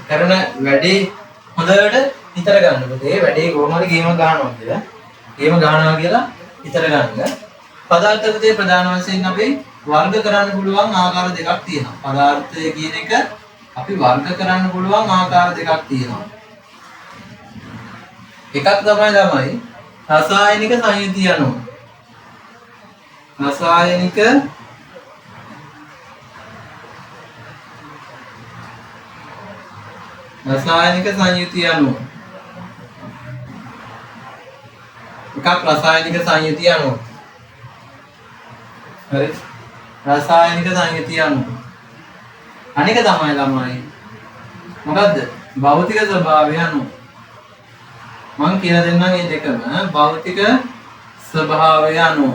කරන වැඩේ හොඳට හිතර ගන්න. පුතේ වැඩේ කොහොම හරි ගේම ගන්නවා කියලා. ගේම ගන්නවා කියලා හිතර ගන්න. පදාර්ථ පුතේ ප්‍රධාන වශයෙන් අපි වර්ග කරන්න පුළුවන් ආකාර දෙකක් තියෙනවා. පදාර්ථය කියන එක අපි වර්ග කරන්න පුළුවන් ආකාර දෙකක් තියෙනවා. එකක් තමයි රසායනික සංයුතිය අනුව. රසායනික සංයුතිය අනුව. එකක් රසායනික සංයුතිය අනුව. හරි. රසායනික සංයුතිය අනුව. අනික තමයි මොකද්ද? භෞතික ස්වභාවය අනුව. මම කියලා දෙන්නම් මේ දෙකම භෞතික ස්වභාවය අනුව.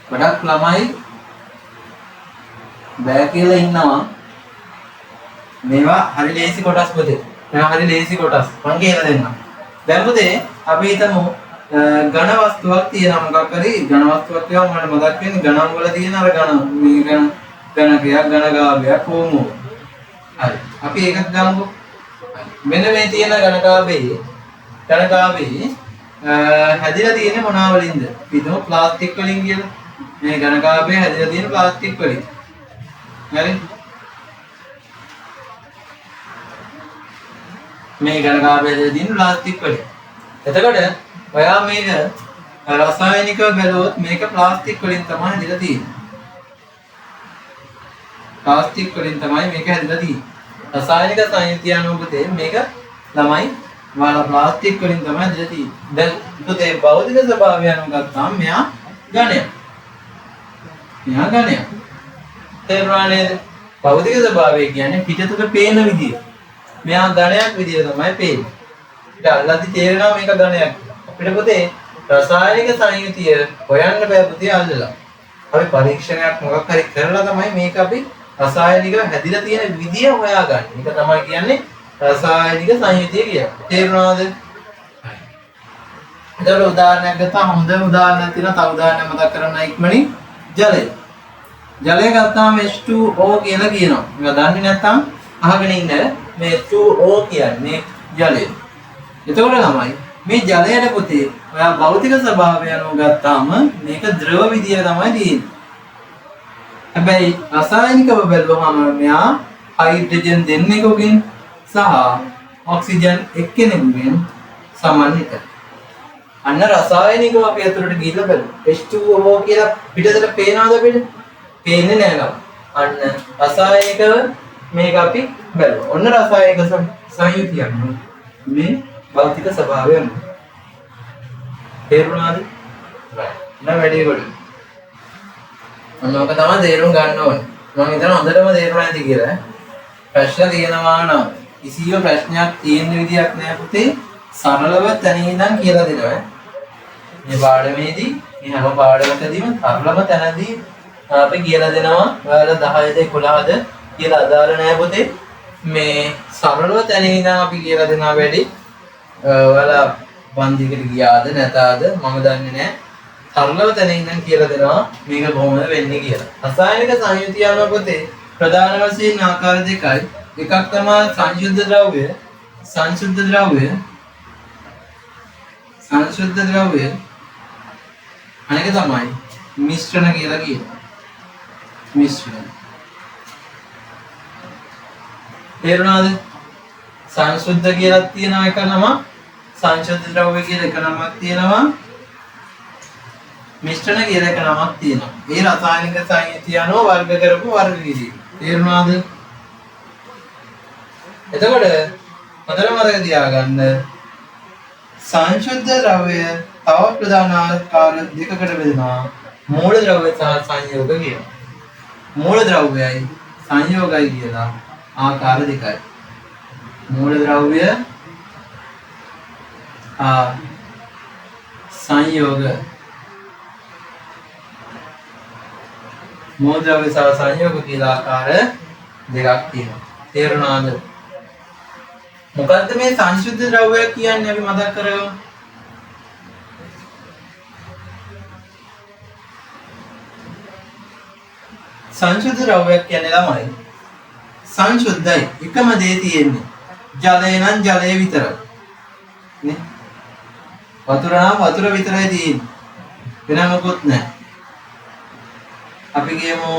ගොඩක් ළමයි බෑ කියලා ඉන්නවා. මේවා හරි ලේසි කොටස් පුතේ. මේවා හරි ලේසි කොටස්. මම කියලා දෙන්නම්. දැන් පුතේ අපි හිතමු ඝන වස්තුවක් තියෙනවා මොකක් හරි ඝන වස්තුවක් කියවම මට මතක් වෙන්නේ ඝනම් වල තියෙන අර ඝන මේ ඝනකයක් ඝනකාභයක් කොහොමද? හරි. අපි ඒකත් ගමුකෝ. මෙන්න මේ තියෙන ඝනකාභයේ හැදිලා තියෙන්නේ මොනවා වලින්ද? පිටම ප්ලාස්ටික් වලින් කියලා. මේ ඝනකාභය හැදිලා තියෙන ප්ලාස්ටික් වලින්. හරි. මේ ඝනකාභය හැදිලා තියෙන ප්ලාස්ටික් වලින්. එතකොට ඔයා මේක රසායනිකව බැලුවොත් මේක ප්ලාස්ටික් වලින් තමයි හැදිලා තියෙන්නේ. ප්ලාස්ටික් වලින් තමයි මේක හැදිලා තියෙන්නේ. රසායනික සංයුතිය අනුව පුතේ මේක ළමයි ප්ලාස්ටික් වලින් තමයි හැදිලා තියෙන්නේ. දැන් පුතේ භෞතික ස්වභාවය අනුව ගත්තාම මෙයා ඝනයක්. තේරුණා නේද? භෞතික ස්වභාවය කියන්නේ පිටතට පේන විදිය. මෙයා ඝනයක් විදියට තමයි පේන්නේ. ඊට අල්ලද්දි තේරෙනවා මේක ඝනයක්. අපිට පුතේ රසායනික සංයුතිය හොයන්න බෑ පුතේ අල්ලලා. අපි පරීක්ෂණයක් මොකක් හරි කරලා තමයි මේක අපි රසායනික හැදිලා තියෙන විදිය හොයාගන්නේ. ඒක තමයි කියන්නේ රසායනික සංයුතිය කියලා. තේරුණාද? හරි. උදාහරණයක් ගත්තාම හොඳ උදාහරණයක් තියෙනවා. තව උදාහරණයක් මතක් කරගන්න ඉක්මනින්. ජලය. ජලය ගත්තාම H2O කියලා කියනවා. මේක දන්නේ නැත්නම් අහගෙන ඉන්න මේ H2O කියන්නේ ජලය. එතකොට ළමයි මේ ජලයට පුතේ ඔයා භෞතික ස්වභාවය අනුව ගත්තාම මේක ද්‍රව විදිය තමයි තියෙන්නේ. හැබැයි රසායනිකව බැලුවම මෙයා හයිඩ්‍රජන් දෙන්නෙකුගෙන් සහ ඔක්සිජන් එක්කෙනෙකුගෙන් සමන්විතයි. අන්න රසායනිකව අපි අතුරට ගිහිල්ලා බලමු. H2O කියලා පිටතට පේනවද අපිට? පේන්නේ නැහැ. අන්න රසායනිකව මේක අපි බලමු. ඔන්න රසායනික සංයුතිය අනුව මේ භෞතික ස්වභාවය අනුව. තේරුණාද? නෑ වැඩි කොට. ඔන්නෝක තමයි තේරුම් ගන්න ඕනේ. මම හිතනවා හොඳටම තේරුණා ඇති කියලා. ප්‍රශ්න තියෙනවා නම් කිසියම් ප්‍රශ්නයක් තියෙන විදියක් නෑ පුතේ. සරලව තැන ඉඳන් කියලා දෙනවා. මේ පාඩමේදී මේ හැම පාඩමකදීම සරලම තැනදී අපි කියලා දෙනවා. ඔයාලා 10ද 11ද කියලා අදාළ නෑ පුතේ. මේ සරලව තැන ඉඳන් අපි කියලා දෙනවා වැඩි. ඔයාලා වන්දිකට ගියාද නැතාද මම දන්නේ නැහැ. සරලව තැන ඉඳන් කියලා දෙනවා මේක කොහොමද වෙන්නේ කියලා. රසායනික සංයුතිය අනුව පුතේ ප්‍රධාන වශයෙන් ආකාර දෙකයි. එකක් තමයි සංශුද්ධ ද්‍රව්‍ය. අනික තමයි මිශ්‍රණ කියලා කියනවා. මිශ්‍රණ. තේරුණාද? සංශුද්ධ කියලා තියෙනවා එක නම. සංශුද්ධ ද්‍රව්‍ය කියලා එක නමක් තියෙනවා. මිශ්‍රණ කියලා එක නමක් තියෙනවා. මේ රසායනික සංයුතිය අනුව වර්ග කරපු වර්ග විදිය. තේරුණාද? එතකොට හොඳට මතක තියාගන්න සංශුද්ධ ද්‍රව්‍ය තව ප්‍රධාන ආකාර දෙකකට බෙදෙනවා. මූල ද්‍රව්‍ය සහ සංයෝග කියලා. මූල ද්‍රව්‍යයි සංයෝගයි කියලා ආකාර දෙකයි. මූල ද්‍රව්‍ය සංයෝග මූල ද්‍රව්‍ය සහ සංයෝග කියලා ආකාර දෙකක් තියෙනවා. තේරුණාද? මොකද්ද මේ සංශුද්ධ ද්‍රව්‍ය කියන්නේ අපි මතක් කරගමු. සංශුද්ධ ද්‍රව්‍ය කියන්නේ ළමයි සංශුද්ධයි. එකම දේ තියෙන්නේ. ජලය නම් ජලය විතරයි. නේ? වතුර නම් වතුර විතරයි තියෙන්නේ. වෙන මොකුත් නැහැ. අපි කියමු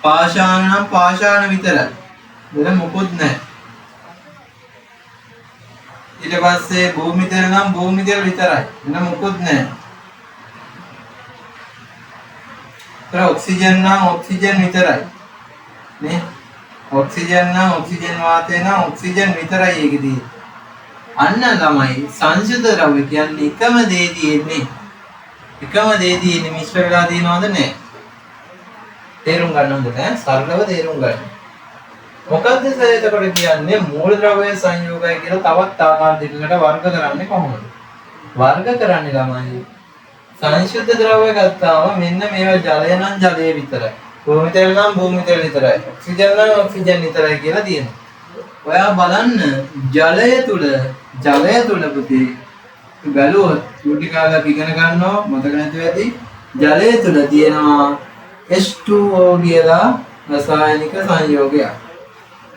පාෂාණ නම් පාෂාණ විතරයි. වෙන මොකුත් නැහැ. ඊට පස්සේ භූමි තෙල් නම් භූමි තෙල් විතරයි. වෙන මොකුත් නැහැ. ඔක්සිජන් නම් ඔක්සිජන් විතරයි. නේ? ඔක්සිජන් නම් ඔක්සිජන් වාතය නම් ඔක්සිජන් විතරයි ඒකදී. අන්න ළමයි සංශුද්ධ ද්‍රව්‍ය කියන්නේ එකම දේ තියෙන්නේ. එකම දේ තියෙන්නේ මිශ්‍ර වෙලා තියෙනවද නැහැ? තේරුම් ගන්න හොඳට ඈ සරලව තේරුම් ගන්න. මොකද්ද එතකොට කියන්නේ මූල ද්‍රව්‍ය සංයෝගය කියලා තවත් ආකාර දෙකකට වර්ග කරන්නේ කොහොමද? වර්ග කරන්නේ ළමයි සංශුද්ධ ද්‍රව්‍ය ගත්තාම මෙන්න මේවා ජලය නම් ජලය විතරයි. භූමි තෙල් නම් භූමි තෙල් විතරයි. ඔක්සිජන් නම් ඔක්සිජන් විතරයි කියලා තියෙනවා. ඔයා බලන්න ජලය තුල පුතේ බැලුවොත් චූටි කාලේ ඉගෙන ගන්නවා මතක නැතුව ඇති. ජලය තුල තියෙනවා H2O කියලා රසායනික සංයෝගයක්.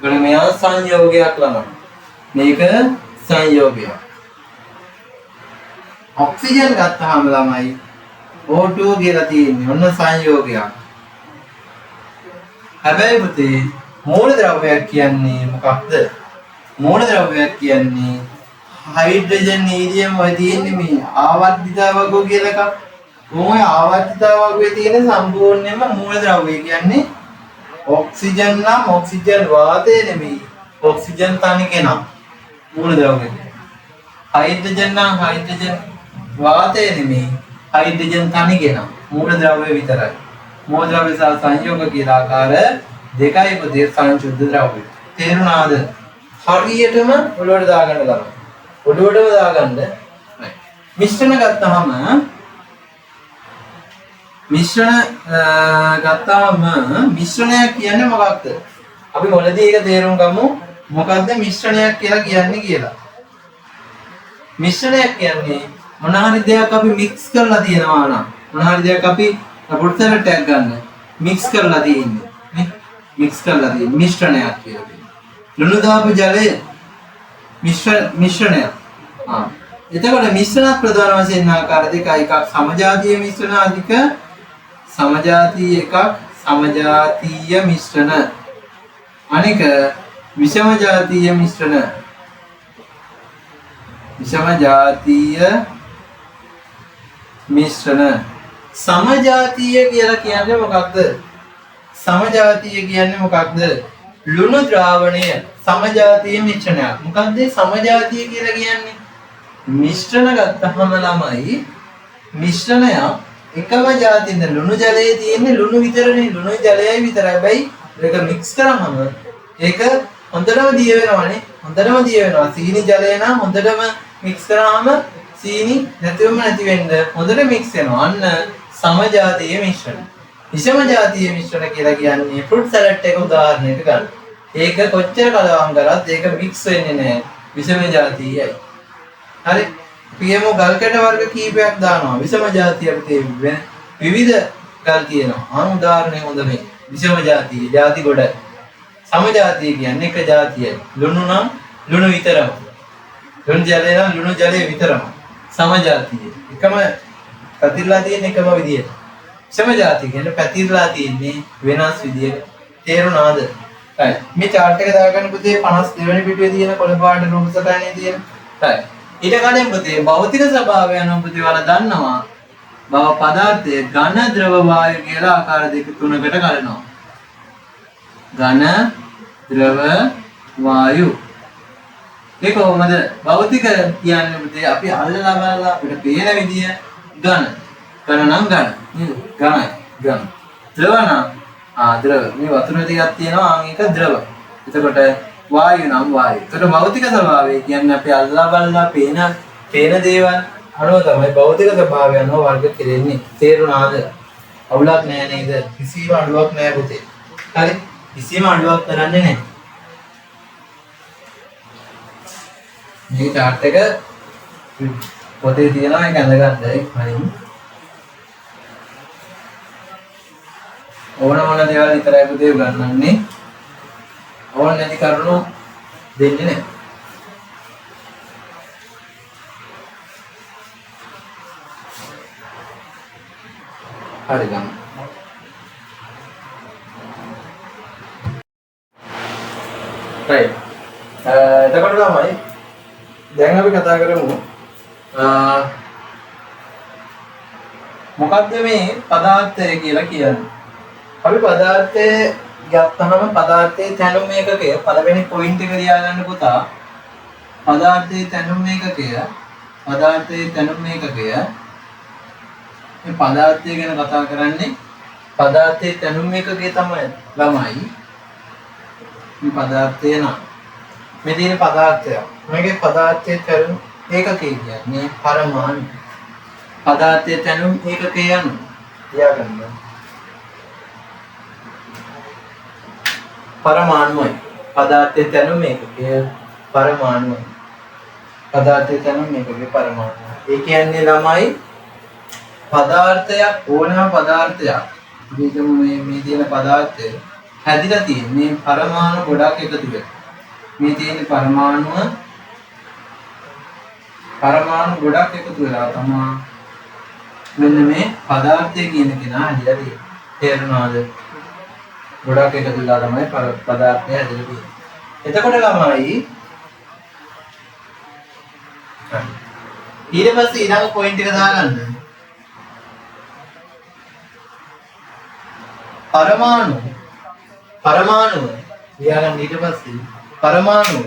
ඒකට මෙයා සංයෝගයක් ළමයි. මේක සංයෝගයක්. ඔක්සිජන් ගත්තාම ළමයි O2 කියලා තියෙන්නේ. ඔන්න සංයෝගයක්. හැබැයි පුතේ මූල ද්‍රව්‍යයක් කියන්නේ මොකක්ද? මූල ද්‍රව්‍යයක් කියන්නේ හයිඩ්‍රජන් හීලියම් වගේ තියෙන්නේ මේ ආවර්තිතාවකෝ කියලා එකක්. මොකද ආවර්තිතාවකයේ තියෙන සම්පූර්ණයෙන්ම මූල ද්‍රව්‍ය කියන්නේ ඔක්සිජන් නම් ඔක්සිජන් වාතය නෙමෙයි. ඔක්සිජන් තනි කෙනා මූල ද්‍රව්‍ය. හයිඩ්‍රජන් නම් හයිඩ්‍රජන් වාතය නෙමෙයි. හයිඩ්‍රජන් තනි කෙනා මූල ද්‍රව්‍ය විතරයි. මූල ද්‍රව්‍ය සහ සංයෝග කියලා ආකාර දෙකයි පුතේ සංශුද්ධ ද්‍රව්‍ය. තේරුණාද? හරියටම ඔළුවට දාගන්න ළමයි. ඔළුවටම දාගන්න. මිශ්‍රණ ගත්තාම මිශ්‍රණයක් කියන්නේ මොකක්ද? අපි මොළදී ඒක තේරුම් ගමු. මොකක්ද මිශ්‍රණයක් කියලා කියන්නේ කියලා. මිශ්‍රණයක් කියන්නේ මොන හරි දෙයක් අපි මික්ස් කරලා තියෙනවා නම් මොන හරි දෙයක් අපි පොට්ටරට ටැග් ගන්න මික්ස් කරලා තියෙන්නේ නේ මික්ස් කරලා තියෙන්නේ මිශ්‍රණයක් කියලා කියනවා. ලුණු දාපු ජලය මිශ්‍රණයක්. එතකොට මිශ්‍රණ ප්‍රධාන වශයෙන් ආකාර දෙකයි. එකක් සමජාතීය මිශ්‍රණ අධික සමජාතීය එකක් සමජාතීය මිශ්‍රණ. අනික විෂම ජාතීය මිශ්‍රණ. විෂම ජාතීය මිශ්‍රණ. සමජාතීය කියලා කියන්නේ මොකක්ද? සමජාතීය කියන්නේ මොකක්ද? ලුණු ද්‍රාවණය සමජාතීය මිශ්‍රණයක්. මොකක්ද සමජාතීය කියලා කියන්නේ? මිශ්‍රණ ගත්තහම ළමයි මිශ්‍රණය එකම ජාතියෙන්ද ලුණු ජලයේ තියෙන්නේ ලුණු විතරනේ. ලුණු ජලයයි විතරයි. හැබැයි ඒක මික්ස් කරාම ඒක හොඳටම දිය වෙනවනේ. හොඳටම දිය වෙනවා. සීනි ජලය නම් හොඳටම මික්ස් කරාම සීනි නැතිවම නැති වෙන්න හොඳට මික්ස් වෙනවා. අන්න සමජාතීය මිශ්‍රණ. විෂම ජාතීය මිශ්‍රණ කියලා කියන්නේ ෆෘට් සලාඩ් එක උදාහරණයක් ගන්න. ඒක කොච්චර කලවම් කරත් ඒක මික්ස් වෙන්නේ නැහැ. විෂම ජාතීයයි. හරි. පියමෝ ගල් කැට වර්ග කීපයක් දානවා. විෂම ජාතීය අපිට විවිධ ගල් තියෙනවා. උදාහරණයක් හොඳ මේ. විෂම ජාතීය ජාති ගොඩයි. සමජාතීය කියන්නේ එක ජාතියයි. ලුණු නම් ලුණු විතරම. ලුණු ජලය නම් ලුණු ජලය විතරම. සමජාතීය. එකම පැතිරලා තියෙන එකම විදියට. විෂම ජාතිය කියන්නේ පැතිරලා තියෙන්නේ වෙනස් විදියට. තේරුණාද? හරි. මේ chart එක දාගන්න පුතේ 52 වෙනි පිටුවේ තියෙන කොළ පාට රූප සටහනේ තියෙන. හරි. ඊට කලින් පුතේ භෞතික ස්වභාවය නම් පුතේ ඔයාලා දන්නවා. බව පදාර්ථයේ ඝන ද්‍රව වායු කියලා ආකාර දෙක තුනකට කඩනවා. ඝන ද්‍රව වායු. ඒක කොහොමද භෞතික කියන්නේ පුතේ අපි අල්ලලා බලලා අපිට පේන විදිය ඝන. ඝන නම් ඝන. නේද? ඝනයි. ඝන. ද්‍රව නම් ද්‍රව. මේ වතුර ටිකක් තියෙනවා ඒක ද්‍රව. එතකොට වායු නම් වායු. එතකොට භෞතික ස්වභාවය කියන්නේ අපි අල්ලලා බලලා පේන දේවල් අනුව තමයි භෞතික ස්වභාවය අනුව වර්ග කෙරෙන්නේ. තේරුණාද? අවුලක් නෑ නේද? කිසිම අඩුවක් නෑ පුතේ. හරි? කිසිම අඩුවක් කරන්නේ නෑ. මේ chart එක පොතේ තියෙනවා ඒක අඳගන්නයි කලින්. ඕන දේවල් විතරයි පුතේ උගන්වන්නේ. ඕන නැති කරුණු දෙන්නේ නැහැ. හරි ගන්න. right. එතකොට තමයි දැන් අපි කතා කරමු මොකක්ද මේ පදාර්ථය කියලා කියන්නේ. අපි පදාර්ථය ගත්තහම පදාර්ථයේ තැනුම් ඒකකය පළවෙනි පොයින්ට් එක ලියා ගන්න පුතා. පදාර්ථයේ තැනුම් ඒකකය මේ පදාර්ථය ගැන කතා කරන්නේ පදාර්ථයේ තැනුම් ඒකකය තමයි ළමයි. මේ පදාර්ථය නම් මේ තියෙන පදාර්ථය. මේකේ පදාර්ථයේ තැනුම් ඒකකය කියන්නේ පරමාණු. පදාර්ථයේ තැනුම් ඒකකය යන ලියා ගන්න. परमाणु पदार्थ तनु में परमाणु पदार्थ तनु में परमाणु एक अन्य लमाई पदार्थයක් ඕනෑම පදාර්ථයක් විදිහම මේ තියෙන පදාර්ථය හැදිලා තියෙන මේ පරමාණු ගොඩක් එකතු වෙලා මේ තියෙන පරමාණු ගොඩක් එකතු වෙලා තමයි මෙන්න මේ පදාර්ථය කියන කෙනා හැදිලා තියෙන්නේ. තේරුණාද? ගොඩක් එකතු වෙලා තමයි පදාර්ථය හැදෙලා තියෙන්නේ. එතකොට ළමයි ඊට පස්සේ ඊළඟ පොයින්ට් එක දාගන්න. පරමාණු ලියාගන්න ඊට පස්සේ පරමාණු